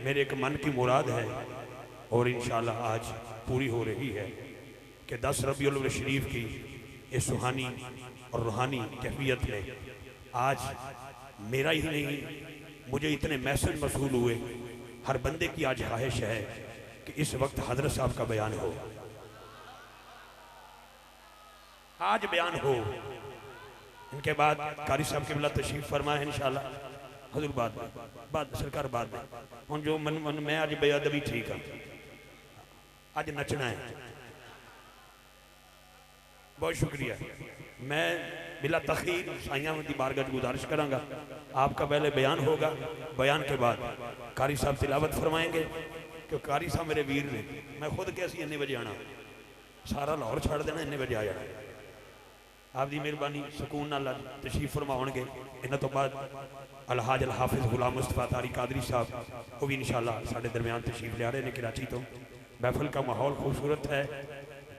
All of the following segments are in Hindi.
मेरे एक मन की मुराद है और इंशाल्लाह आज पूरी हो रही है कि 10 रबीउल अव्वल शरीफ की इस सुहानी और रूहानी कैफियत में आज मेरा ही नहीं, मुझे इतने मैसेज मसूल हुए, हर बंदे की आज ख्वाहिश है कि इस वक्त हजरत साहब का बयान हो, आज बयान हो। इनके बाद कारी साहब के बिला तशरीफ फरमा है इंशाल्लाह, हजूर बाद सरकार बाद में हम जो मन मैं आज बेअदबी ठीक है, आज नचना है। बहुत शुक्रिया। मैं बिला तखीर साइयां की बारगाह गुजारिश करांगा, आपका पहले बयान होगा, बयान के बाद कारी साहब तिलावत फरमाएंगे। क्योंकि कारी साहब मेरे वीर ने, मैं खुद कैसी इन्ने बजे आना, सारा लाहौर छड़ देना, इन्ने बजे आ जाना। आपकी मेहरबानी सुकून नाल तशरीफ फरमाउणगे। इन्हां तो बाद अलहाज अल हाफिज गुलाम मुस्तफा तारी कादरी साहब वो भी इंशाल्लाह साढ़े दरम्यान तशरीफ ले रहे हैं कराची तो। महफिल का माहौल खूबसूरत है।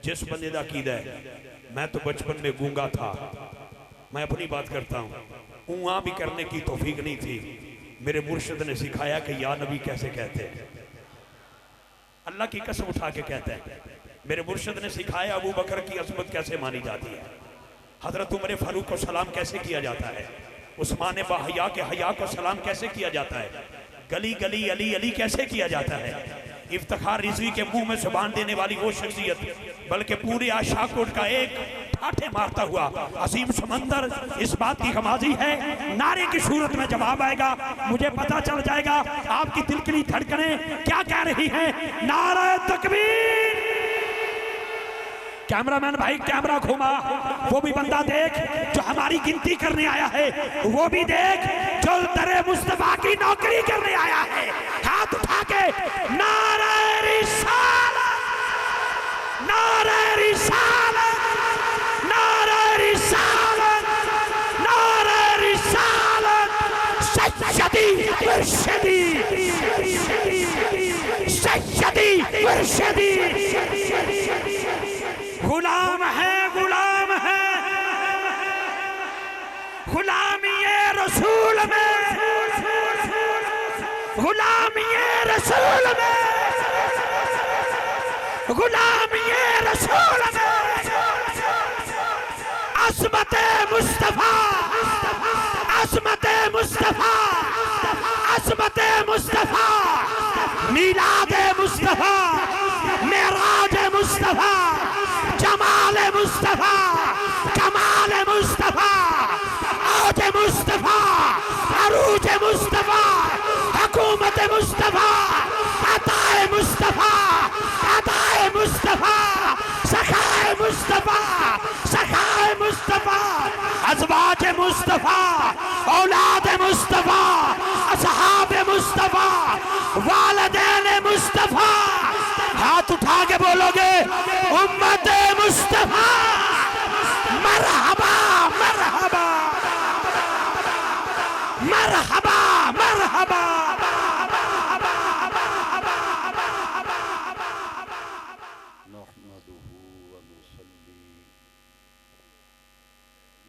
जिस बंदे का अकीदा है, मैं तो बचपन में गूंगा था, मैं अपनी बात करता हूँ, ऊँआ भी करने की तौफीक नहीं थी। मेरे मुर्शिद ने सिखाया कि या नबी कैसे कहते हैं, अल्लाह की कसम उठा के कहते हैं। मेरे मुर्शिद ने सिखाया अबू बकर की अजमत कैसे मानी जाती है, हजरत उमर फारूक को सलाम कैसे किया जाता है, उस्मान बाहया के हया को सलाम कैसे किया जाता है, गली गली अली अली कैसे किया जाता है। इफ्तिखार रिजवी के मुंह में जुबान देने वाली वो शख्सियत, बल्कि पूरे आशाकोट का एक ठाठे मारता हुआ असीम समंदर इस बात की खमाजी है, नारे की सूरत में जवाब आएगा, मुझे पता चल जाएगा आपकी दिल की धड़कनें क्या कह रही हैं। नारे तकबीर। कैमरामैन भाई कैमरा घुमा, वो भी बंदा देख जो हमारी गिनती करने आया है, वो भी देख जो दरे मुस्तफा की नौकरी करने आया है। हाथ उठा के नारे रिसालत, नारे रिसालत, नारे रिसालत, नारे रिसालत। सज्जदी मुर्शिदी, सज्जदी मुर्शिदी। गुलाम है, गुलाम है, गुलामी रसूल में, गुलामी रसूल में, गुलामी रसूल में। अज़मत मुस्तफा, अज़मत मुस्तफा, अज़मत मुस्तफा, मीलाद मुस्तफा, मेराज मुस्तफा, जमाल मुस्तफा, कमाल मुस्तफा, औज मुस्तफा, अरूज मुस्तफा, हुकूमत मुस्तफा, अताए मुस्तफा, अताए मुस्तफा, सखाए मुस्तफा, सखाए मुस्तफा, अज़वाज मुस्तफा, औलाद मुस्तफा, असहाब मुस्तफा, वालिदैन मुस्तफा। हाथ उठा के बोलोगे उम्मत मुस्तफा मरहबा, मरहबा, मरहबा, मरहबा। नहमदुहु व नुसल्ली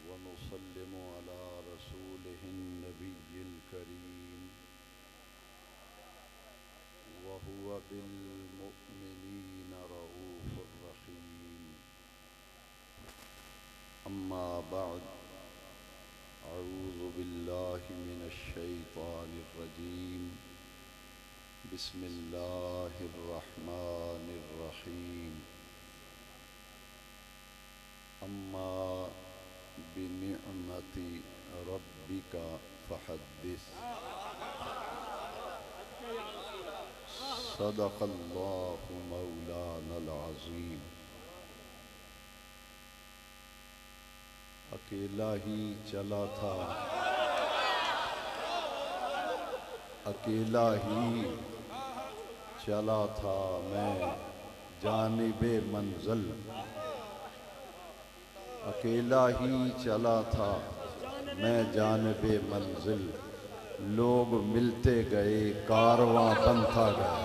व नुसल्लिमु अला रसूलिहिन नबिय्यिल करीम व हुवा बिल अम्मा बाद अऊज़ु बिल्लाहि मिनश शैतानिर रजीम बिस्मिल्लाहिर रहमानिर रहीम। अम्मा बिनिअमति रब्बिका फहद्दिस। सदक़ल्लाहु मौलानल अज़ीम। अकेला ही चला था, अकेला ही चला था मैं जानिबे मंज़िल। अकेला ही चला था मैं जानिबे मंज़िल। लोग मिलते गए, कारवां बनता गया।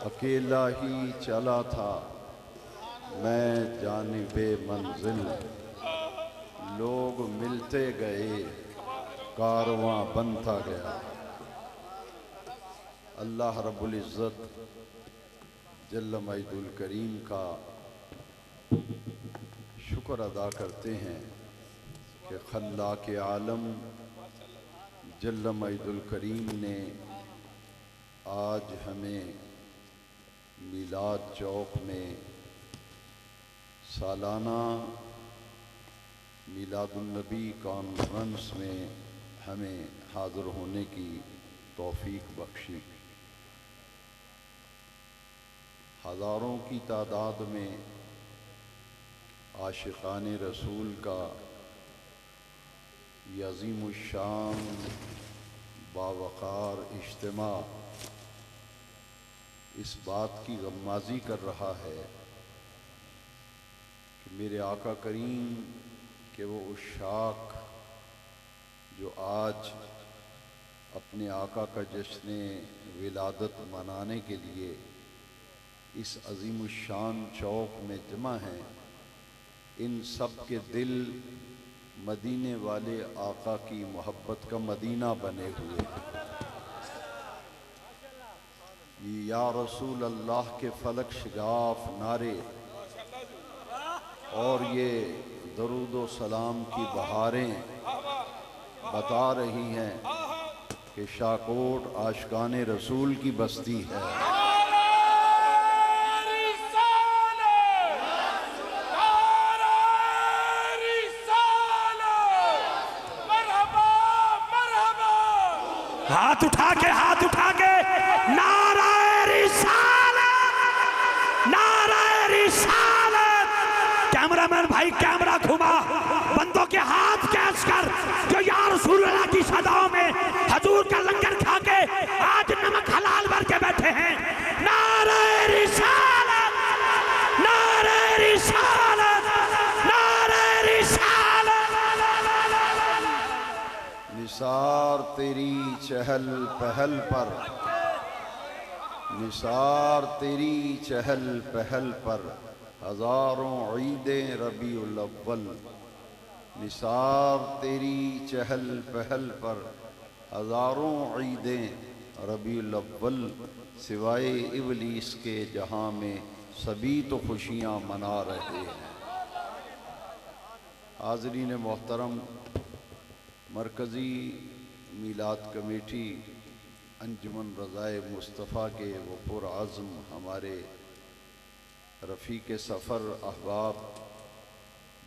अकेला ही चला था मैं जानिबे मंजिल। लोग मिलते गए, कारवां बनता गया। अल्लाह रब्बुल इज़्ज़त जल्ल मजदुल करीम का शुक्र अदा करते हैं कि खल्लाक़ आलम जल्ल मजदुल करीम ने आज हमें मिलाद चौक में सालाना मिलादुन्नबी कॉन्फ्रेंस में हमें हाज़िर होने की तौफीक बख्शी। हज़ारों की तादाद में आशिक़ाने रसूल का ये अज़ीमुश्शान बावक़ार इज्तिमा इस बात की गम्माज़ी कर रहा है कि मेरे आका करीम के वो उशाक जो आज अपने आका का जश्न विलादत मनाने के लिए इस अज़ीमुश्शान चौक में जमा हैं, इन सब के दिल मदीने वाले आका की मोहब्बत का मदीना बने हुए हैं। ये या रसूल अल्लाह के फलक शिगाफ नारे और ये दरूद व सलाम की बहारें बता रही हैं कि शाकोट आशिकाने रसूल की बस्ती है। हाथ उठा के नाराए रिसालत, नाराए रिसालत। कैमरामैन भाई कैमरा घुमा, बंदों के हाथ कैच कर जो या रसूल अल्लाह की सदाओं में हजूर का लंगर खा के आज नमक हलाल भर के बैठे हैं। नाराए रिसालत, नाराए रिसालत, नाराए रिसालत। निसार तेरी चहल पहल पर, निसार तेरी चहल पहल पर हज़ारों ईदें रबीउल अव्वल। निसार तेरी चहल पहल पर हज़ारों ईदें रबीउल अव्वल। सिवाय इब्लीस के जहाँ में सभी तो खुशियाँ मना रहे हैं। हाज़रीन मोहतरम, मरकज़ी मीलाद कमेटी अंजुमन रज़ाए मुस्तफ़ा के वो पुरअज़्म हमारे रफ़ीक़ सफ़र अहबाब,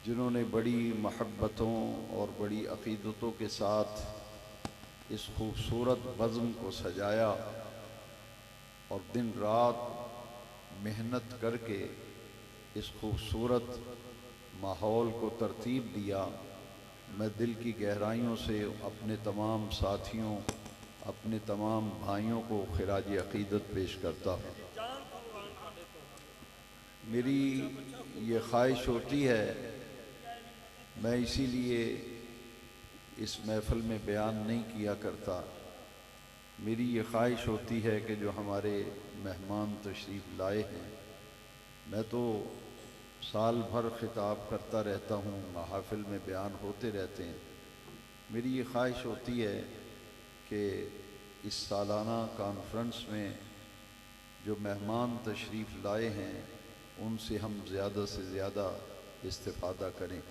जिन्होंने बड़ी महब्बतों और बड़ी अक़ीदतों के साथ इस खूबसूरत बज़्म को सजाया और दिन रात मेहनत करके इस खूबसूरत माहौल को तरतीब दिया, मैं दिल की गहराइयों से अपने तमाम साथियों, अपने तमाम भाइयों को खिराज अक़ीदत पेश करता हूँ। मेरी ये ख्वाहिश होती है, मैं इसीलिए इस महफ़िल में बयान नहीं किया करता, मेरी ये ख्वाहिश होती है कि जो हमारे मेहमान तशरीफ़ लाए हैं, मैं तो साल भर ख़िताब करता रहता हूँ, महाफ़िल में बयान होते रहते हैं। मेरी ये ख्वाहिश होती है कि इस सालाना कॉन्फ्रेंस में जो मेहमान तशरीफ़ लाए हैं उनसे हम ज़्यादा से ज़्यादा इस्तिफ़ादा करें।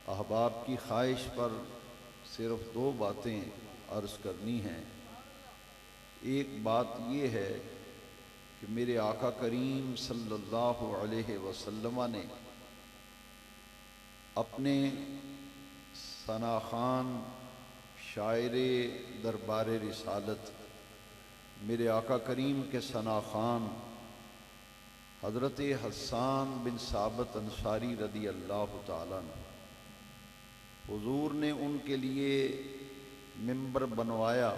अहबाब की ख्वाहिश पर सिर्फ़ दो बातें अर्ज़ करनी हैं। एक बात ये है कि मेरे आका करीम सल्लल्लाहु अलैहि वसल्लम ने अपने सना खान शायरे दरबार रिसालत, मेरे आका करीम के सना खान हज़रत हस्सान बिन साबित अंसारी रदी अल्लाह ताला अन्हु, हुजूर ने उनके लिए मिंबर बनवाया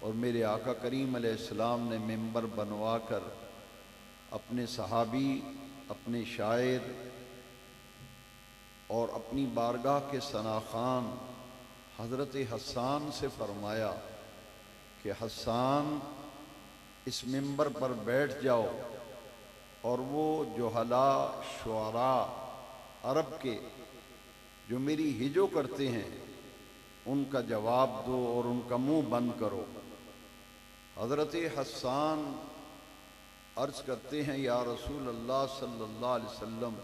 और मेरे आका करीम अलैहिस्सलाम ने मिंबर बनवा कर अपने सहाबी, अपने शायर और अपनी बारगाह के सना खान हज़रत हस्सान से फरमाया कि हस्सान इस मिंबर पर बैठ जाओ और वो जुहला शुअरा अरब के जो मेरी हिजो करते हैं उनका जवाब दो और उनका मुंह बंद करो। हज़रत हस्सान अर्ज़ करते हैं, या रसूल अल्लाह सल्लल्लाहु अलैहि वसल्लम,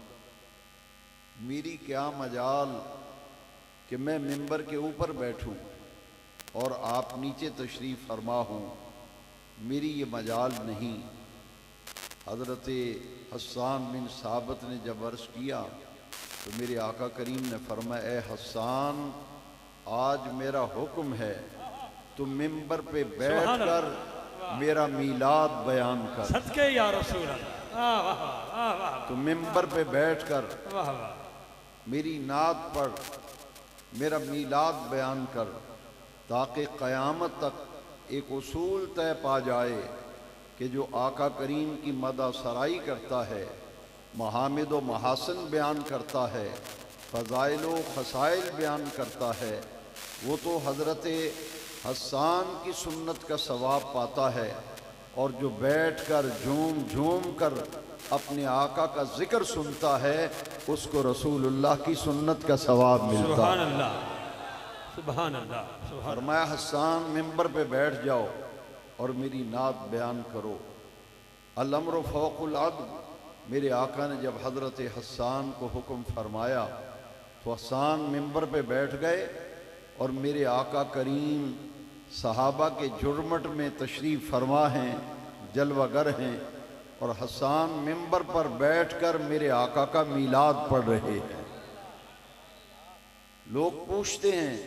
मेरी क्या मजाल कि मैं मिंबर के ऊपर बैठूं और आप नीचे तशरीफ़ फरमा हों, मेरी ये मजाल नहीं। हज़रत हस्सान बिन साबित ने जब अर्ज़ किया तो मेरे आका करीम ने फरमाया, ए हस्सान, आज मेरा हुक्म है तुम मिंबर पे बैठकर मेरा मीलाद बयान कर। सदके या रसूल अल्लाह, वाह वाह वाह वाह, तुम मिंबर पे बैठकर वाह वाह, मेरी नात पर मेरा मीलाद बयान कर, ताकि क़यामत तक एक उसूल तय पा जाए कि जो आका करीम की मदा सराई करता है, महामिद व महासन बयान करता है, फ़ज़ाइल व ख़साइल बयान करता है, वो तो हज़रत हस्सान की सुन्नत का सवाब पाता है, और जो बैठकर झूम झूम कर अपने आका का जिक्र सुनता है, उसको रसूलुल्लाह की सुन्नत का सवाब मिलता है। सुभान अल्लाह, सुभान अल्लाह, सुभान। फरमाया, हस्सान मिंबर पे बैठ जाओ और मेरी नात बयान करो। अल-अम्रु फ़ौक़ुल अद्ल। मेरे आका ने जब हज़रत हस्सान को हुक्म फरमाया तो हस्सान मिंबर पे बैठ गए और मेरे आका करीम सहाबा के जुर्मट में तशरीफ़ फरमा हैं, जलवागर हैं, और हस्सान मिंबर पर बैठकर मेरे आका का मीलाद पढ़ रहे हैं। लोग पूछते हैं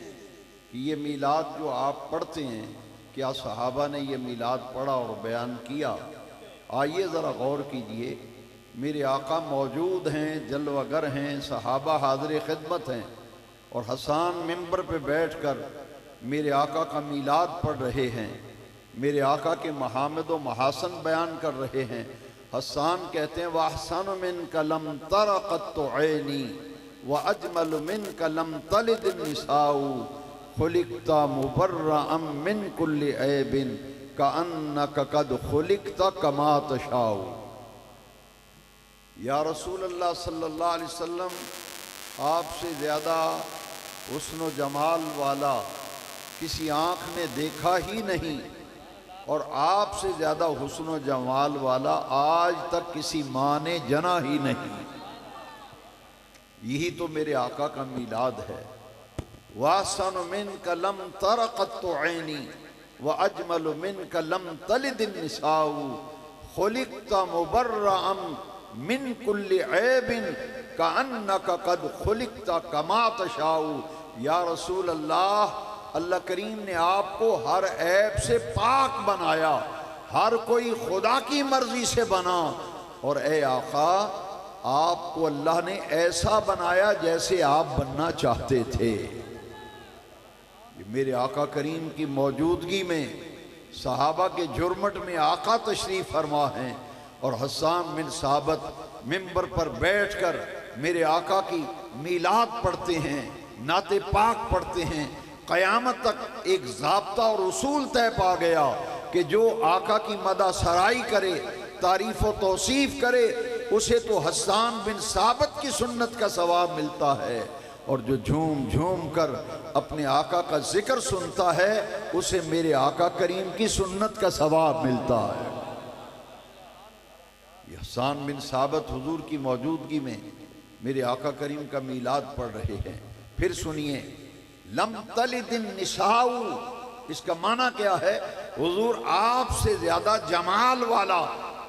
कि ये मीलाद जो आप पढ़ते हैं, क्या सहाबा ने ये मीलाद पढ़ा और बयान किया? आइए ज़रा गौर कीजिए। मेरे आका मौजूद हैं, जलवागर हैं, सहाबा हाज़िर खिदमत हैं, और हस्सान मिंबर पे बैठकर मेरे आका का मीलाद पढ़ रहे हैं, मेरे आका के महामिद व महासन बयान कर रहे हैं। हस्सान कहते हैं, वहसन मिन कलम तरक़त ऐनी व अजमल मिन कलम तलिद निसाउ खुलिक़ता मुबर्रअम मिन कुल्लि ऐबिन कअन्नका क़द खुलिक़ता कमा तशाउ। या रसूल अल्लाह सल्लल्लाहु अलैहि वसल्लम, आपसे ज़्यादा हुस्न व जमाल वाला किसी आँख ने देखा ही नहीं, और आपसे ज़्यादा हुस्न व जमाल वाला आज तक किसी माँ ने जना ही नहीं। यही तो मेरे आका का मीलाद है। वासन मिन कलम तरक़त ऐनी व अजमल मिन कलम तलिद निसाउ खुलिक़ता मुबर्रअम मिन कुल्लि ऐबिन कअन्नका क़द खुलिक़ता कमा तशाउ। या रसूल अल्लाह, अल्लाह करीम ने आपको हर ऐब से पाक बनाया, हर कोई खुदा की मर्जी से बना, और ए आका, आपको अल्लाह ने ऐसा बनाया जैसे आप बनना चाहते थे। मेरे आका करीम की मौजूदगी में सहाबा के जुर्मट में आका तशरीफ़ फरमा हैं, और हस्सान बिन साबित मिंबर पर बैठकर मेरे आका की मीलाद पढ़ते हैं, नाते पाक पढ़ते हैं। क़यामत तक एक ज़ाब्ता और उसूल तय पा गया कि जो आका की मदा सराई करे, तारीफ़ व तौसीफ़ करे, उसे तो हस्सान बिन साबित की सुन्नत का सवाब मिलता है, और जो झूम झूम कर अपने आका का जिक्र सुनता है, उसे मेरे आका करीम की सुन्नत का सवाब मिलता है। हस्सान बिन साबित हुजूर की मौजूदगी में मेरे आका करीम का मीलाद पढ़ रहे हैं। फिर सुनिए, लम तलिदिन निसाउ, इसका माना क्या है? हुजूर आपसे ज्यादा जमाल वाला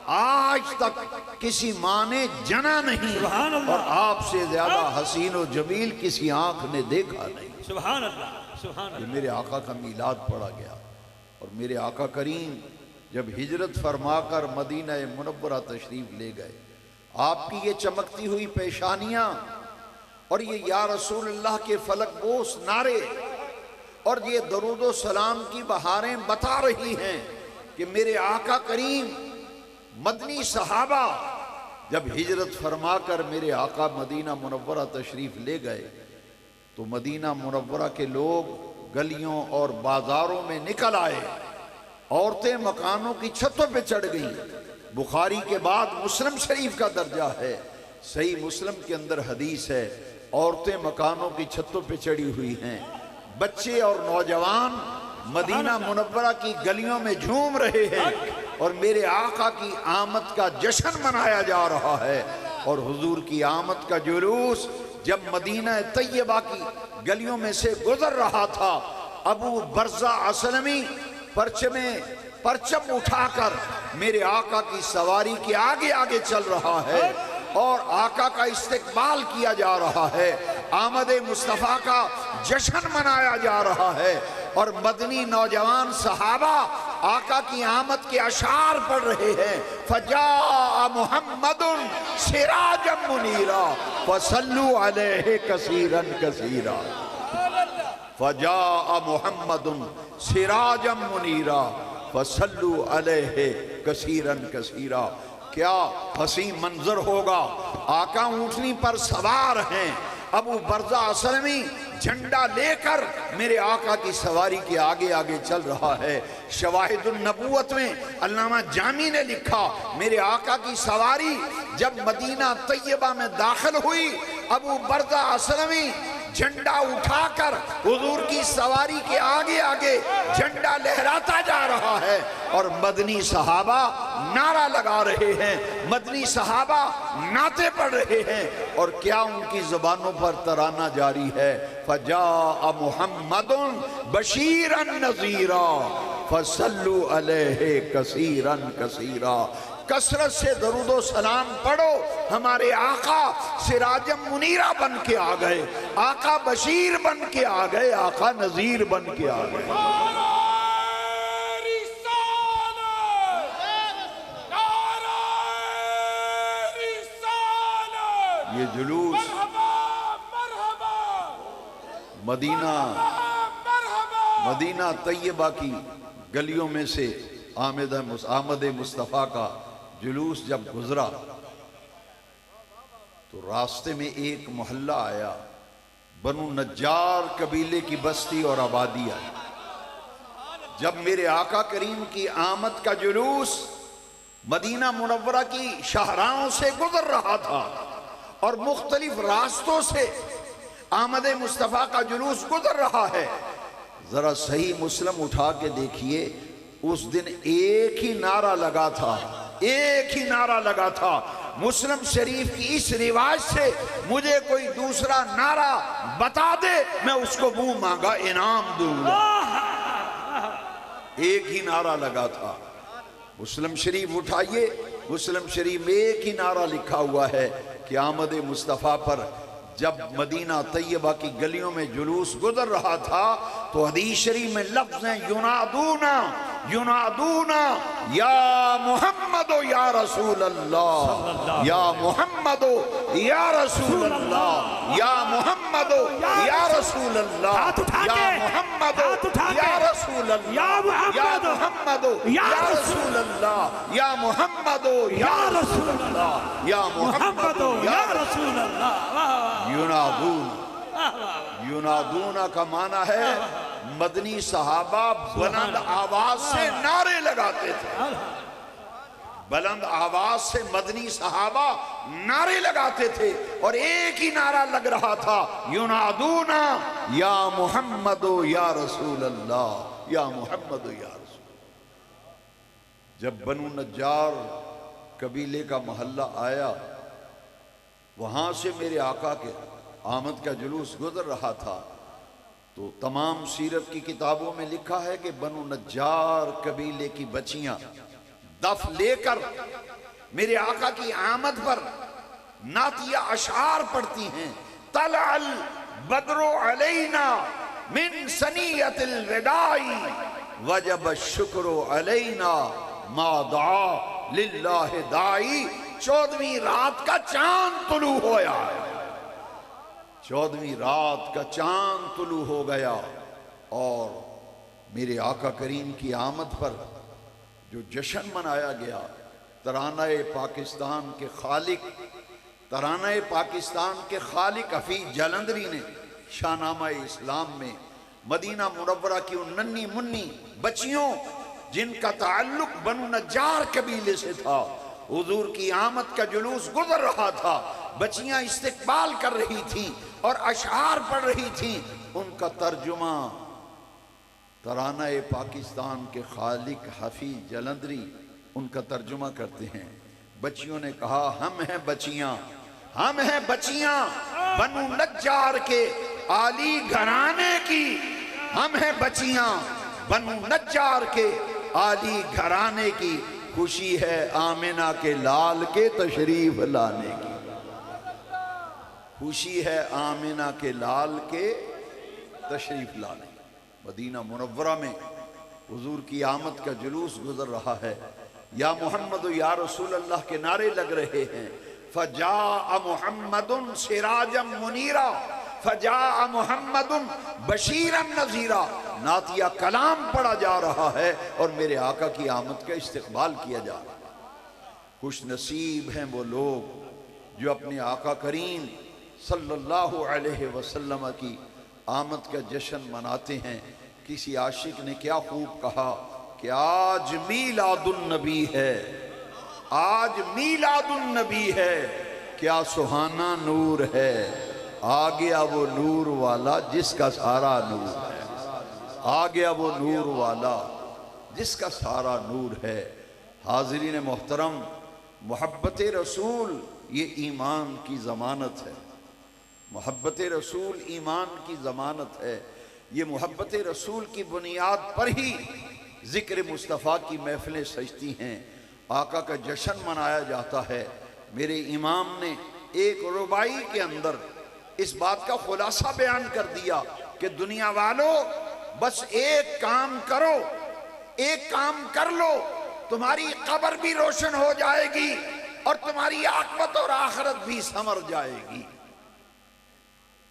आज तक किसी माँ ने जना नहीं, और आपसे ज्यादा हसीन व जमील किसी आंख ने देखा नहीं। सुभान अल्लाह, सुभान अल्लाह। मेरे आका का मीलाद पढ़ा गया, और मेरे आका करीम जब हिजरत फरमाकर मदीना मुनव्वरा तशरीफ ले गए, आपकी ये चमकती हुई पेशानियां और ये या रसूलुल्लाह के फलक बोस नारे और ये दरूदो सलाम की बहारें बता रही हैं कि मेरे आका करीम मदनी सहाबा जब हिजरत फरमाकर मेरे आका मदीना मुनव्वरा तशरीफ ले गए, तो मदीना मुनव्वरा के लोग गलियों और बाजारों में निकल आए, औरतें मकानों की छतों पे चढ़ गईं। बुखारी के बाद मुस्लिम शरीफ का दर्जा है, सही मुस्लिम के अंदर हदीस है, औरतें मकानों की छतों पे चढ़ी हुई हैं, बच्चे और नौजवान मदीना मुनव्वरा की गलियों में झूम रहे हैं और मेरे आका की आमद का जश्न मनाया जा रहा है। और हुजूर की आमद का जुलूस जब मदीना तैयबा की गलियों में से गुजर रहा था, अबू बरज़ा असलमी परचम उठाकर मेरे आका की सवारी के आगे आगे चल रहा है और आका का इस्तेकबाल किया जा रहा है। आमद मुस्तफ़ा का जश्न मनाया जा रहा है और मदनी नौजवान सहाबा आका की आमद के अशार पढ़ रहे हैं। फजा मुहम्मदुन सिराजम मुनीरा फसल्लु अलैहि कसीरन कसीरा। फजा मुहम्मदुन सिराजम मुनीरा फसल्लु अलैहि कसीरन कसीरा। क्या हसी मंजर होगा, आका ऊंटनी पर सवार हैं, अबू बरज़ा असलमी झंडा लेकर मेरे आका की सवारी के आगे आगे चल रहा है। शवाहिदुन नबूवत में अल्लामा जामी ने लिखा, मेरे आका की सवारी जब मदीना तैयबा में दाखिल हुई, अबू बरज़ा असलमी झंडा उठाकर हुजूर की सवारी के आगे आगे झंडा लहराता जा रहा है और मदनी सहाबा नारा लगा रहे हैं, मदनी सहाबा नाते पढ़ रहे हैं। और क्या उनकी जुबानों पर तराना जारी है, फजा मुहम्मदुन बशीरन नज़ीरा फसल्लु अलैहि कसीरन कसीरा। कसरत से दरूदो सलाम पढ़ो, हमारे आका सिराजम मुनीरा बन के आ गए, आका बशीर बन के आ गए, आका नजीर बन के आ गए। ये जुलूस मदीना तैयबा की गलियों में से आमद मुस्तफ़ा का जुलूस जब गुजरा तो रास्ते में एक मोहल्ला आया, बनु नज्जार कबीले की बस्ती और आबादी आई। जब मेरे आका करीम की आमद का जुलूस मदीना मुनव्वरा की शाहराहों से गुजर रहा था और मुख्तलिफ रास्तों से आमद मुस्तफ़ा का जुलूस गुजर रहा है, जरा सही मुस्लिम उठा के देखिए, उस दिन एक ही नारा लगा था, एक ही नारा लगा था। मुस्लिम शरीफ की इस रिवाज से मुझे कोई दूसरा नारा बता दे, मैं उसको मुंह मांगा इनाम दूंगा। एक ही नारा लगा था। मुस्लिम शरीफ उठाइए, मुस्लिम शरीफ में एक ही नारा लिखा हुआ है कि आमद मुस्तफ़ा पर जब मदीना तैयबा की गलियों में जुलूस गुजर रहा था तो हदीस शरीफ में लफ्ज़ हैं, युनादूना युनादूना या मुहम्मदो या रसूल अल्लाह, या मुहम्मदो या रसूल अल्लाह, या मुहम्मदो या रसूल अल्लाह, या मुहम्मदो या रसूल अल्लाह, या मुहम्मदो या रसूल अल्लाह, या मुहम्मदो या रसूल अल्लाह, या मुहम्मदो या रसूल अल्लाह। यूनादूना का माना है मदनी सहाबा बुलंद आवाज से नारे लगाते थे, बुलंद आवाज से मदनी सहाबा नारे लगाते थे और एक ही नारा लग रहा था, यूनादूना या मुहम्मदो या रसूल अल्लाह, या मुहम्मदो या रसूल। जब बनु नज्जार कबीले का मोहल्ला आया, वहां से मेरे आका के आमद का जुलूस गुजर रहा था, तो तमाम सीरत की किताबों में लिखा है कि बनु नज्जार कबीले की बच्चियां दफ लेकर मेरे आका की आमद पर नातिया अशार पढ़ती हैं। तलअल बद्रो अलैना मिन सनियतिल विदाई वजब शुक्रो अलैना मा दा लिल्लाहि दाई। 14वीं रात का चांद तुलू होया, 14वीं रात का चांद तुलू हो गया और मेरे आका करीम की आमद पर जो जश्न मनाया गया, तराना-ए पाकिस्तान के खालिक, तराना-ए पाकिस्तान के खालिक हफीज जालंधरी ने शाहनामा इस्लाम में मदीना मुनव्वरा की उन नन्ही मुन्नी बच्चियों जिनका ताल्लुक बनु नज्जार कबीले से था, हुजूर की आमद का जुलूस गुजर रहा था, बच्चियां इस्तिकबाल कर रही थी और अशआर पढ़ रही थी। उनका तर्जुमा तराना पाकिस्तान के खालिक हफीज जलंधरी उनका तर्जुमा करते हैं। बच्चियों ने कहा हम हैं बच्चियां, हम हैं बच्चियां बनु नज्जार के आली घराने की, हम हैं बच्चियां बनु नज्जार के आली घराने की, खुशी है आमिना के लाल के तशरीफ लाने की, खुशी है आमिना के लाल के तशरीफ लाने की। मदीना मुनव्वरा में हुजूर की आमद का जुलूस गुजर रहा है। या मोहम्मद या रसूल अल्लाह के नारे लग रहे हैं। फजा मोहम्मदुन सिराजम मुनीरा, फजा मोहम्मदुन बशीरम नजीरा। नातिया कलाम पढ़ा जा रहा है और मेरे आका की आमद का इस्तकबाल किया जा रहा है। खुश नसीब हैं वो लोग जो अपने आका करीम सल्लल्लाहु अलैहि वसल्लम की आमद का जश्न मनाते हैं। किसी आशिक ने क्या खूब कहा कि आज मीलादुन नबी है, आज मीलादुन नबी है, क्या सुहाना नूर है, आ गया वो नूर वाला जिसका सारा नूर है, आ गया वो नूर वाला जिसका सारा नूर है। हाज़रीन मोहतरम, मोहब्बत रसूल ये ईमान की ज़मानत है, मोहब्बत रसूल ईमान की ज़मानत है। ये मोहब्बत रसूल की बुनियाद पर ही ज़िक्र मुस्तफ़ा की महफ़िलें सजती हैं, आका का जश्न मनाया जाता है। मेरे इमाम ने एक रुबाई के अंदर इस बात का खुलासा बयान कर दिया कि दुनिया वालों बस एक काम करो, एक काम कर लो, तुम्हारी कब्र भी रोशन हो जाएगी और तुम्हारी आखिरत और आखिरत भी संवर जाएगी।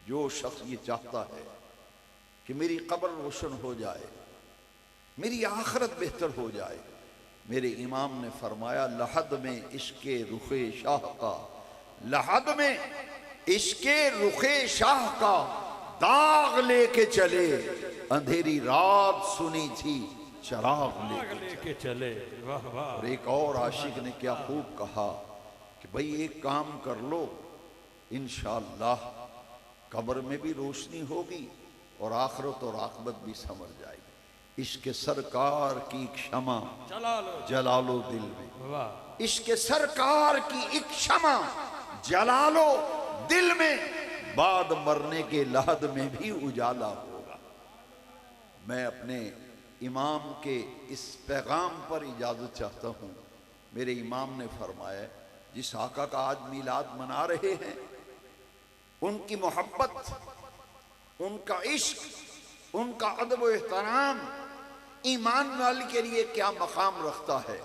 जो शख्स ये चाहता है कि मेरी कब्र रोशन हो जाए, मेरी आखिरत बेहतर हो जाए, मेरे इमाम ने फरमाया लहद में इश्के रुखे शाह का, लहद में इश्के रुखे शाह का दाग लेके चले, अंधेरी रात सुनी थी चराग लेके चले। वाह वाह। और एक और आशिक ने क्या खूब कहा कि भाई एक काम कर लो, इंशाअल्लाह कब्र में भी रोशनी होगी और आखिरत और आखिरत भी समझ जाएगी। इश्क सरकार की क्षमा जलालो दिल में, इश्क सरकार की एक क्षमा जलालो दिल में, बाद मरने के लहद में भी उजाला होगा। मैं अपने इमाम के इस पैगाम पर इजाज़त चाहता हूँ। मेरे इमाम ने फरमाया जिस आका का आज मीलाद मना रहे हैं, उनकी मोहब्बत, उनका इश्क, उनका अदब व एहतराम ईमान वाले के लिए क्या मकाम रखता है।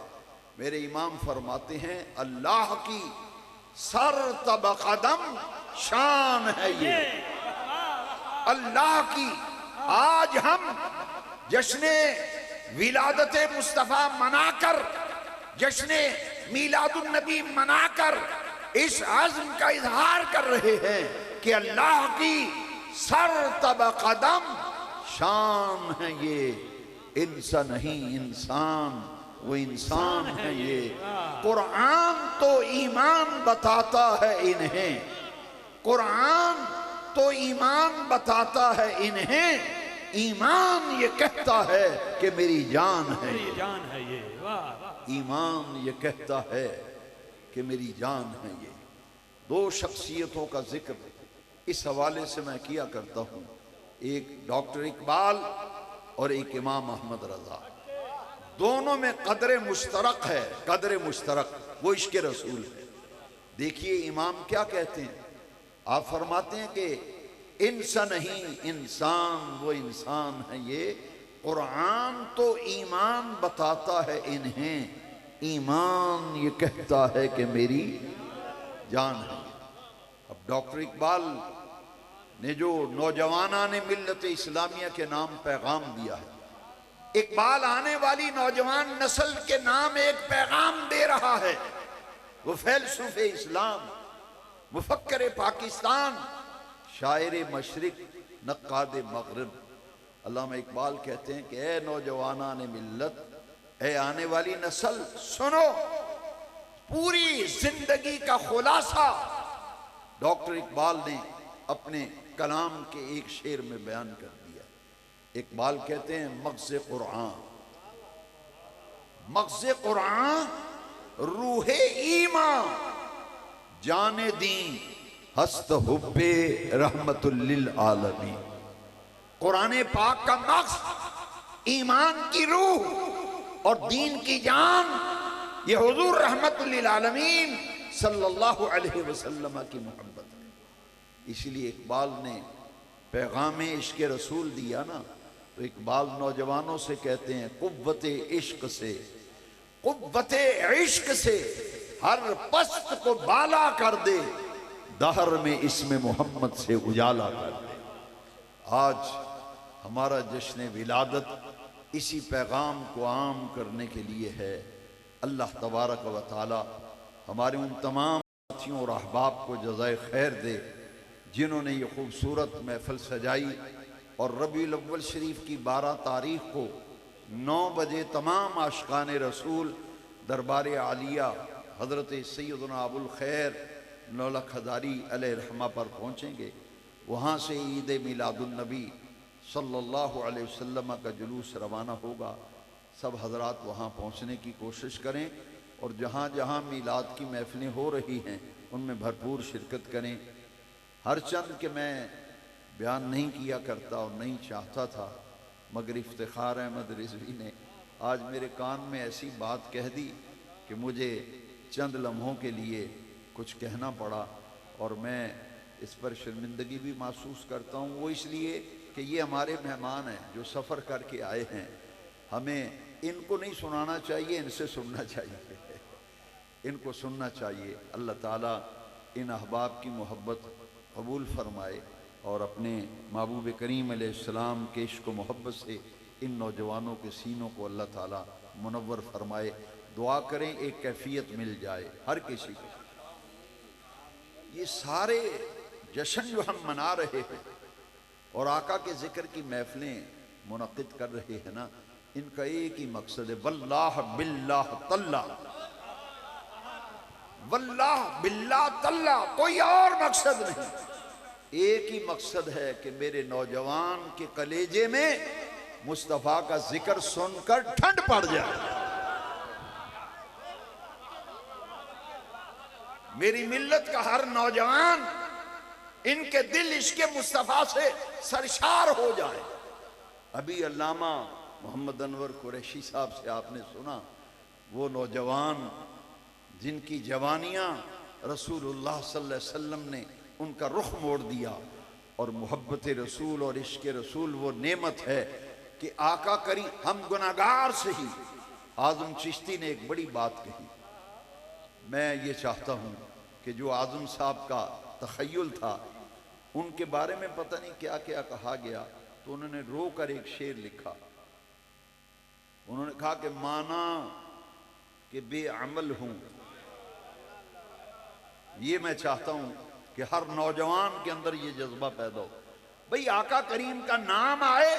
मेरे इमाम फरमाते हैं अल्लाह की सर तब कदम शान है ये, अल्लाह की। आज हम जश्ने विलादत मुस्तफ़ा मनाकर, जश्ने मीलादुन नबी मनाकर इस आज़म का इजहार कर रहे हैं कि अल्लाह की सर तब कदम शान है ये, इंसान नहीं इंसान, वो इंसान है ये। कुरान तो ईमान बताता है इन्हें, कुरान तो ईमान बताता है इन्हें, ईमान ये कहता है कि मेरी जान है, मेरी जान है ये। वाह वाह। ईमान ये कहता है कि मेरी जान है ये। दो शख्सियतों का जिक्र इस हवाले से मैं किया करता हूँ, एक डॉक्टर इकबाल और एक इमाम अहमद रजा। दोनों में कदर मुश्तरक है, कदर मुश्तरक, वो इश्क रसूल है। देखिए इमाम क्या कहते हैं, आप फरमाते हैं कि इंसान नहीं इंसान, वो इंसान है ये। कुरान तो ईमान बताता है इन्हें, ईमान ये कहता है कि मेरी जान है। अब डॉक्टर इकबाल ने जो नौजवाना ने मिल्लत इस्लामिया के नाम पैगाम दिया है, इकबाल आने वाली नौजवान नस्ल के नाम एक पैगाम दे रहा है। वो फैलसूफे इस्लाम, मुफक्कर पाकिस्तान, शायर मशरिक, नक्काद मगरिब, अल्लामा इकबाल कहते हैं कि ए नौजवाना ने मिल्लत, ए आने वाली नस्ल, सुनो, पूरी जिंदगी का खुलासा डॉक्टर इकबाल ने अपने कलाम के एक शेर में बयान कर दिया। इकबाल कहते हैं मग़ज़ कुरान, मग़ज़ कुरान रूहे ईमान, जाने दी हस्त हुब्बे रहमतुल लिल आलमीन। कुरान पाक का मग़ज़ ईमान की रूह और दीन की जान, ये हुजूर रहमतुल लिल आलमीन सल्लल्लाहु अलैहि वसल्लम की मोहब्बत है। इसीलिए इकबाल ने पैगाम इश्क़ रसूल दिया ना, तो इकबाल नौजवानों से कहते हैं कुव्वत इश्क से, कुव्वत इश्क से हर पस्त को बाला कर दे, दहर में इसमें मोहम्मद से उजाला कर दे। आज हमारा जश्न विलादत इसी पैगाम को आम करने के लिए है। अल्लाह तबारक व तआला हमारे उन तमाम साथियों और अहबाब को जज़ाए खैर दे जिन्होंने ये खूबसूरत महफिल सजाई और रबीउल अव्वल शरीफ की 12 तारीख को 9 बजे तमाम आशिकान रसूल दरबार आलिया हज़रत सैयदना अबुल खैर नौलख हज़ारी अलैहि रहमा पर पहुँचेंगे। वहाँ से ईद मिलादुन नबी सल्लल्लाहु अलैहि वसल्लम का जुलूस रवाना होगा। सब हजरात वहाँ पहुँचने की कोशिश करें और जहाँ जहाँ मीलाद की महफिलें हो रही हैं उनमें भरपूर शिरकत करें। हर चंद के मैं बयान नहीं किया करता और नहीं चाहता था, मगर इफ्तिखार अहमद रिजवी ने आज मेरे कान में ऐसी बात कह दी कि मुझे चंद लम्हों के लिए कुछ कहना पड़ा और मैं इस पर शर्मिंदगी भी महसूस करता हूँ। वो इसलिए कि ये हमारे मेहमान हैं जो सफ़र करके आए हैं, हमें इनको नहीं सुनाना चाहिए, इनसे सुनना चाहिए, इनको सुनना चाहिए। अल्लाह ताला इन अहबाब की मोहब्बत कबूल फरमाए और अपने महबूब करीम अलैहिस्सलाम के इश्क़ व मोहब्बत से इन नौजवानों के सीनों को अल्लाह ताला मुनव्वर फरमाए। दुआ करें एक कैफियत मिल जाए हर किसी को। ये सारे जश्न जो हम मना रहे हैं और आका के ज़िक्र की महफिलें मुनक़िद कर रहे हैं ना, इनका एक ही मकसद है, वल्लाह बिल्लाह तल्ला, वल्लाह बिल्लाह तल्ला, कोई और मकसद नहीं। एक ही मकसद है कि मेरे नौजवान के कलेजे में मुस्तफ़ा का जिक्र सुनकर ठंड पड़ जाए, मेरी मिल्लत का हर नौजवान इनके दिल इश्क़ मुस्तफ़ा से सरशार हो जाए। अभी अल्लामा मोहम्मद अनवर कुरैशी साहब से आपने सुना, वो नौजवान जिनकी जवानियाँ रसूलुल्लाह सल्लल्लाहु अलैहि वसल्लम ने उनका रुख मोड़ दिया, और मोहब्बत रसूल और इश्क़ रसूल वो नेमत है कि आका करी हम गुनाहगार से ही। आज़म चिश्ती ने एक बड़ी बात कही, मैं ये चाहता हूँ कि जो आज़म साहब का तख़य्युल था उनके बारे में पता नहीं क्या क्या कहा गया, तो उन्होंने रो कर एक शेर लिखा। उन्होंने कहा कि माना कि बेअमल हूँ। ये मैं चाहता हूँ कि हर नौजवान के अंदर ये जज्बा पैदा हो, भाई आका करीम का नाम आए,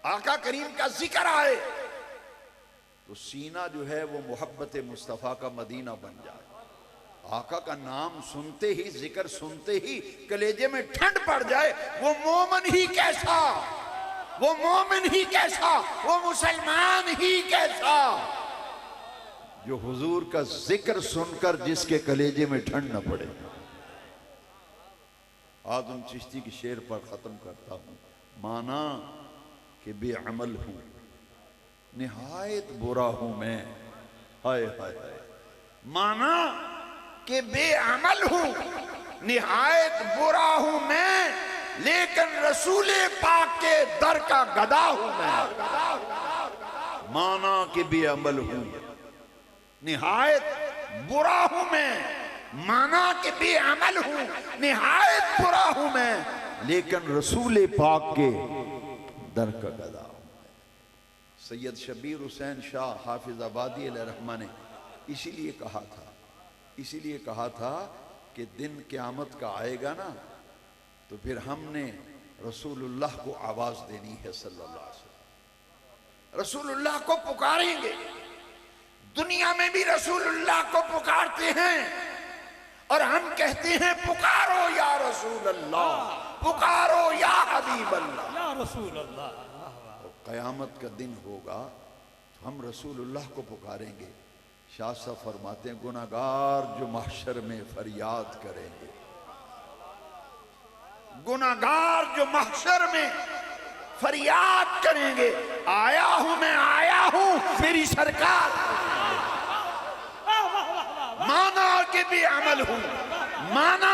आका करीम का जिक्र आए तो सीना जो है वो मोहब्बत मुस्तफ़ा का मदीना बन जाए। आका का नाम सुनते ही, जिक्र सुनते ही कलेजे में ठंड पड़ जाए। वो मोमिन ही कैसा, वो मोमिन ही कैसा, वो मुसलमान ही कैसा जो हुजूर का जिक्र सुनकर जिसके कलेजे में ठंड न पड़े। आज़म चिश्ती के शेर पर ख़त्म करता हूँ, माना कि बेअमल हूँ, निहायत बुरा हूँ मैं, हाय हाय हाय। माना कि बेअमल हूँ, निहायत बुरा हूँ मैं, लेकिन रसूले पाक के दर का गदा हूँ मैं। माना कि बेअमल हूँ, निहायत बुरा हूँ मैं, माना कि बेअमल हूँ, निहायत बुरा हूँ मैं, लेकिन रसूले पाक के दर का गदा हूँ। सैयद शबीर हुसैन शाह हाफिज आबादी अलैहिर्रहमा ने इसीलिए कहा था कि दिन क़यामत का आएगा ना, तो फिर हमने रसूलुल्लाह को आवाज़ देनी है सल्लल्लाहु अलैहि वसल्लम, रसूलुल्लाह को पुकारेंगे। दुनिया में भी रसूलुल्लाह को पुकारते हैं और हम कहते हैं पुकारो या रसूल अल्लाह, पुकारो या हबीब अल्लाह। या रसूल अल्लाह। क़यामत का दिन होगा तो हम रसूलुल्लाह को पुकारेंगे। शाह साहब फरमाते हैं गुनाहगार जो महशर में फरियाद करेंगे, गुनाहगार जो महशर में फरियाद करेंगे, आया हूं मैं, आया हूं मेरी सरकार, माना के भी अमल हूं, माना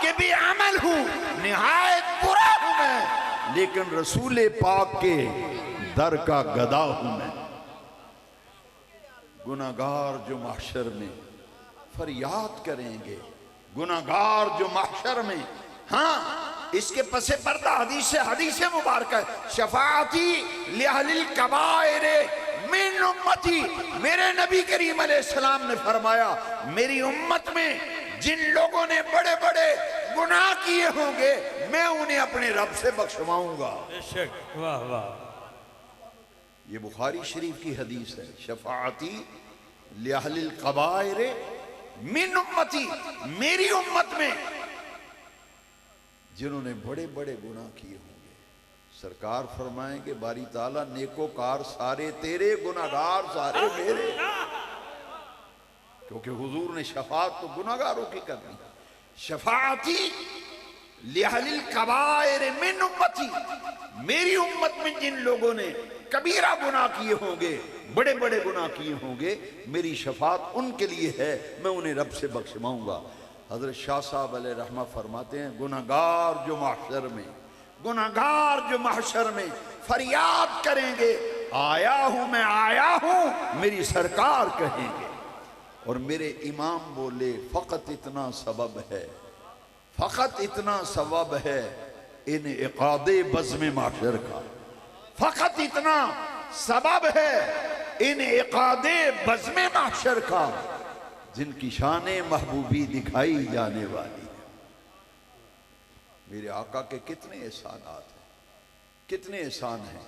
के भी अमल हूं, निहायत बुरा हूं मैं, लेकिन रसूल पाक के दर का गदा हूं मैं। गुनाहगार जो महशर में फरियाद करेंगे, गुनाहगार जो महशर में, हाँ इसके पसे पर्दा हदीस मुबारक है, शफाअती लिअहलिल कबाइर मिन उम्मती। मेरे नबी करीम अलैहिस्सलाम ने फरमाया मेरी उम्मत में जिन लोगों ने बड़े बड़े गुनाह किए होंगे मैं उन्हें अपने रब से बख्शवाऊंगा। बेशक, वाह वाह। ये बुखारी शरीफ की हदीस है, शफाअती लिअहलिल कबाइर मिन उम्मती, मेरी उम्मत में जिन्होंने बड़े बड़े गुनाह किए होंगे, सरकार फरमाएंगे बारी ताला नेकोकार सारे तेरे, गुनाहगार सारे मेरे, क्योंकि हुजूर ने शफाअत तो गुनाहगारों की करनी। शफाअती लिअहलिल कबाइर मिन उम्मती, मेरी उम्मत में जिन लोगों ने कबीरा गुनाह किए होंगे, बड़े बड़े गुनाह किए होंगे, मेरी शफाअत उनके लिए है, मैं उन्हें रब से बख्शवाऊंगा। हजरत शाह साहब अलैहि रहमा फरमाते हैं गुनाहगार जो महशर में, गुनाहगार जो महशर में फरियाद करेंगे, आया हूं मैं, आया हूं मेरी सरकार कहेंगे। और मेरे इमाम बोले फकत इतना सबब है, फकत इतना सबब है इन इक़ादे बज़्म महशर का, फकत इतना सबब है इन इक़ादे बज़्म महशर का जिनकी शाने महबूबी दिखाई जाने वाली है। मेरे आका के कितने एहसानात हैं, कितने एहसान हैं।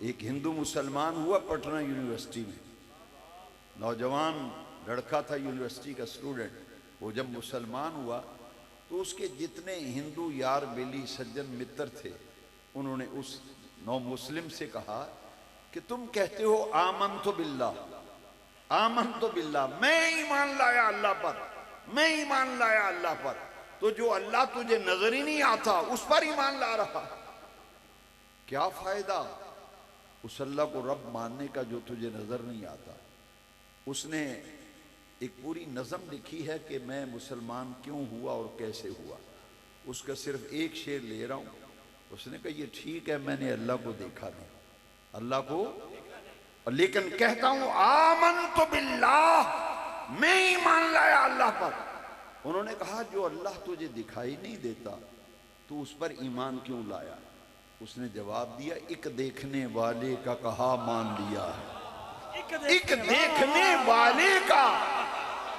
एक हिंदू मुसलमान हुआ पटना यूनिवर्सिटी में, नौजवान लड़का था यूनिवर्सिटी का स्टूडेंट। वो जब मुसलमान हुआ तो उसके जितने हिंदू यार बेली सज्जन मित्र थे, उन्होंने उस नौ मुस्लिम से कहा कि तुम कहते हो आमन तो बिल्लाह, आमन तो बिल्लाह, मैं ईमान लाया अल्लाह पर, मैं ईमान लाया अल्लाह पर, तो जो अल्लाह तुझे नजर ही नहीं आता उस पर ईमान ला रहा, क्या फायदा उस अल्लाह को रब मानने का जो तुझे नजर नहीं आता। उसने एक पूरी नज़म लिखी है कि मैं मुसलमान क्यों हुआ और कैसे हुआ, उसका सिर्फ एक शेर ले रहा हूं। उसने कहा ये ठीक है मैंने अल्लाह को देखा नहीं, अल्लाह को, लेकिन कहता हूं आमन तो बिल्लाह, मैं ईमान लाया अल्लाह पर। उन्होंने कहा जो अल्लाह तुझे दिखाई नहीं देता तो उस पर ईमान क्यों लाया। उसने जवाब दिया एक देखने वाले का कहा मान लिया है, एक देखने वाले का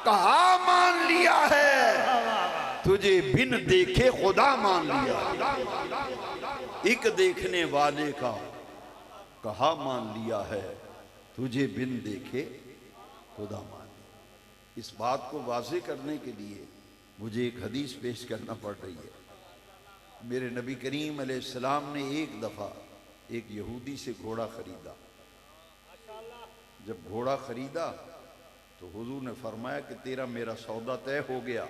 कहा मान लिया है, तुझे बिन देखे खुदा मान लिया। एक देखने वाले का कहा मान लिया है, तुझे बिन देखे खुदा मान लिया। इस बात को वाज़ेह करने के लिए मुझे एक हदीस पेश करना पड़ रही है। मेरे नबी करीम अलैहिस्सलाम ने एक दफ़ा एक यहूदी से घोड़ा खरीदा। जब घोड़ा खरीदा तो हुजूर ने फरमाया कि तेरा मेरा सौदा तय हो गया,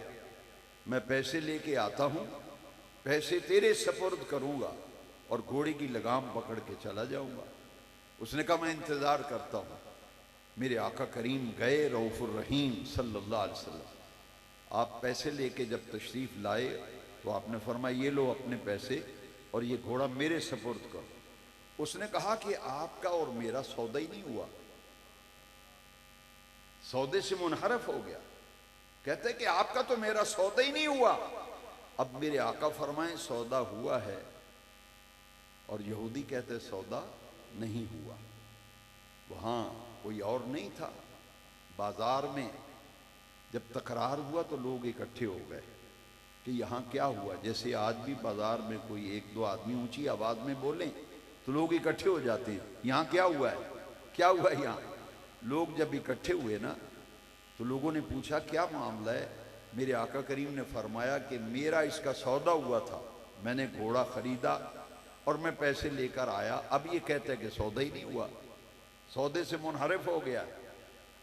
मैं पैसे लेके आता हूँ, पैसे तेरे सपुर्द करूँगा और घोड़े की लगाम पकड़ के चला जाऊँगा। उसने कहा मैं इंतज़ार करता हूँ। मेरे आका करीम गए रऊफ़ुर रहीम सल्लल्लाहु अलैहि वसल्लम। आप पैसे लेके जब तशरीफ़ लाए तो आपने फरमाया ये लो अपने पैसे और ये घोड़ा मेरे सपुर्द करो। उसने कहा कि आपका और मेरा सौदा ही नहीं हुआ, सौदे से मुनहरफ हो गया। कहते कि आपका तो मेरा सौदा ही नहीं हुआ। अब मेरे आका फरमाए सौदा हुआ है और यहूदी कहते सौदा नहीं हुआ। वहां कोई और नहीं था। बाजार में जब तकरार हुआ तो लोग इकट्ठे हो गए कि यहाँ क्या हुआ। जैसे आज भी बाजार में कोई एक दो आदमी ऊंची आवाज में बोलें तो लोग इकट्ठे हो जाते हैं, यहाँ क्या हुआ है, क्या हुआ है यहाँ। लोग जब इकट्ठे हुए ना तो लोगों ने पूछा क्या मामला है। मेरे आका करीम ने फरमाया कि मेरा इसका सौदा हुआ था, मैंने घोड़ा खरीदा और मैं पैसे लेकर आया, अब ये कहते हैं कि सौदा ही नहीं हुआ, सौदे से मुनहरिफ हो गया।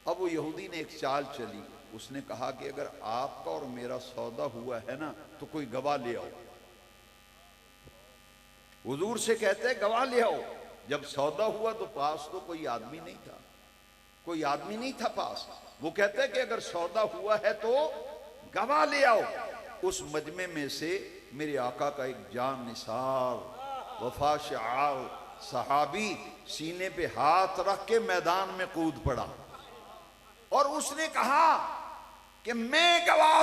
अब वो यहूदी ने एक चाल चली, उसने कहा कि अगर आपका और मेरा सौदा हुआ है ना तो कोई गवाह ले आओ। हुजूर से कहते हैं गवाह ले आओ। जब सौदा हुआ तो पास तो कोई आदमी नहीं था, कोई आदमी नहीं था पास। वो कहते हैं कि अगर सौदा हुआ है तो गवाह ले आओ। उस मजमे में से मेरे आका का एक जान निसार वफा शार सहाबी सीने पे हाथ रख के मैदान में कूद पड़ा और उसने कहा कि मैं गवाह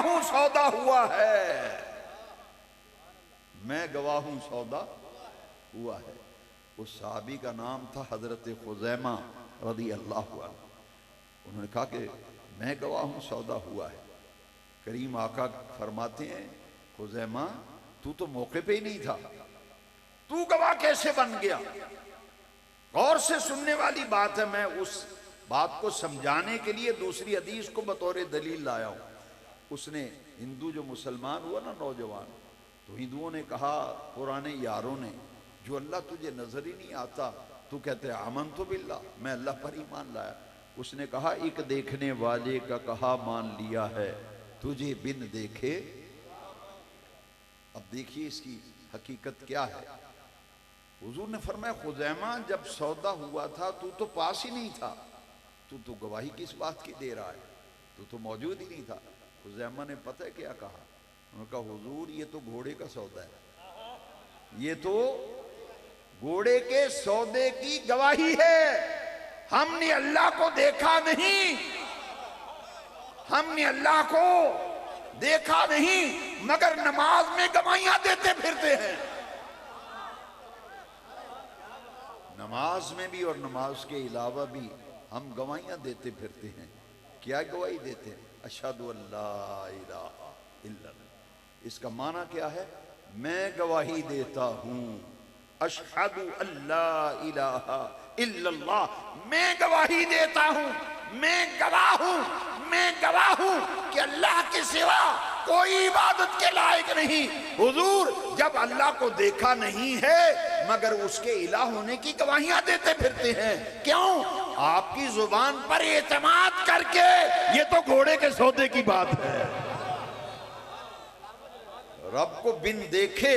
हूं सौदा हुआ है, मैं गवाह हूं सौदा हुआ है। उस सहाबी का नाम था हजरत खुजैमा रदी अल्लाह अन्हु। उन्होंने कहा कि मैं गवाह हूं सौदा हुआ है। करीम आका फरमाते हैं खुजैमा तू तो मौके पे ही नहीं था, तू गवाह कैसे बन गया? गौर से सुनने वाली बात है। मैं उस बात को समझाने के लिए दूसरी हदीस को बतौर दलील लाया हूं। उसने हिंदू जो मुसलमान हुआ ना नौजवान, तो हिंदुओं ने कहा पुराने यारों ने, जो अल्लाह तुझे नजर ही नहीं आता, तू कहते आमन तो बिल्ला, मैं अल्लाह पर ईमान लाया। उसने कहा एक देखने वाले का कहा मान लिया है, तुझे बिन देखे। अब देखिए इसकी हकीकत क्या है। हुजूर ने फरमाया खुजैमा जब सौदा हुआ था तू तो पास ही नहीं था, तू तो गवाही किस बात की दे रहा है, तू तो मौजूद ही नहीं था। खुजैमा ने पता है क्या कहा? उन्होंने कहा हुजूर ये तो घोड़े का सौदा है, ये तो घोड़े के सौदे की गवाही है। हमने अल्लाह को देखा नहीं, हमने अल्लाह को देखा नहीं, मगर नमाज में गवाहियां देते फिरते हैं। नमाज में भी और नमाज के अलावा भी हम गवाहियां देते फिरते हैं। क्या गवाही देते हैं? अशहदु अल्ला इलाहा इल्लल्लाह। इसका माना क्या है? मैं गवाही देता हूं, अशहदु अल्ला इलाहा इल्लल्लाह, मैं गवाही देता हूं, मैं गवाह हूं कि अल्लाह के सिवा कोई इबादत के लायक नहीं। हुजूर जब अल्लाह को देखा नहीं है मगर उसके इलाह होने की गवाहियां देते फिरते हैं। क्यों? आपकी जुबान पर एतमाद करके। ये तो घोड़े के सौदे की बात है। रब को बिन देखे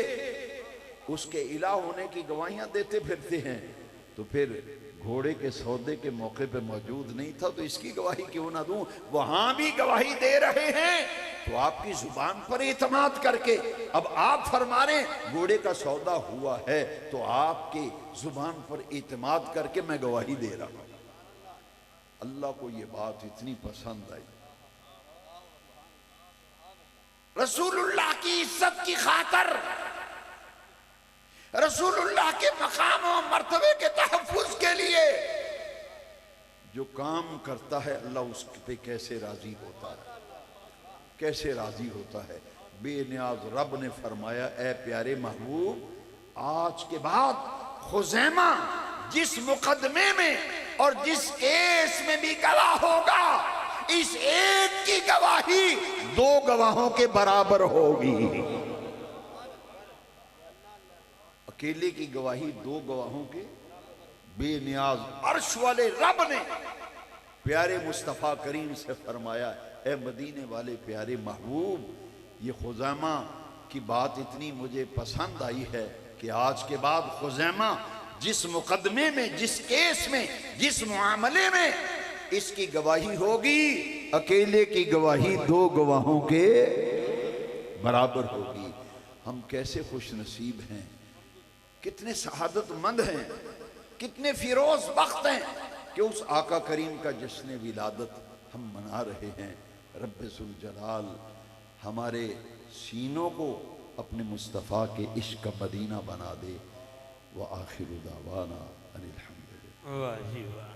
उसके इलाह होने की गवाहियां देते फिरते हैं, तो फिर घोड़े के सौदे के मौके पे मौजूद नहीं था तो इसकी गवाही क्यों ना दूं? वहां भी गवाही दे रहे हैं तो आपकी जुबान पर एतमाद करके। अब आप फरमा रहे घोड़े का सौदा हुआ है तो आपके जुबान पर एतमाद करके मैं गवाही दे रहा हूं। अल्लाह को ये बात इतनी पसंद आई। रसूलुल्लाह की इज्जत की खातर, रसूलुल्लाह के मकाम और मर्तबे के तहफ्फुज के लिए जो काम करता है अल्लाह उस पे कैसे राजी होता है, कैसे राजी होता है। बेनियाज रब ने फरमाया ए प्यारे महबूब आज के बाद खुजैमा जिस मुकदमे में और जिस केस में भी गवाह होगा, इस एक की गवाही दो गवाहों के बराबर होगी। अकेले की गवाही दो गवाहों के बेनियाज अर्श वाले रब ने प्यारे मुस्तफ़ा करीम से फरमाया ए मदीने वाले प्यारे महबूब, ये खुजैमा की बात इतनी मुझे पसंद आई है कि आज के बाद खुजैमा जिस मुकदमे में, जिस केस में, जिस मामले में इसकी गवाही होगी, अकेले की गवाही दो गवाहों के बराबर होगी। हम कैसे खुश नसीब हैं, कितने सआदतमंद हैं, कितने फिरोज बख्त हैं कि उस आका करीम का जश्न विलादत हम मना रहे हैं। रब्बे जुल जलाल हमारे सीनों को अपने मुस्तफ़ा के इश्क का मदीना बना दे। व आखिर दावाना अनिल हम्दुलिल्लाह। वाह जी वाह।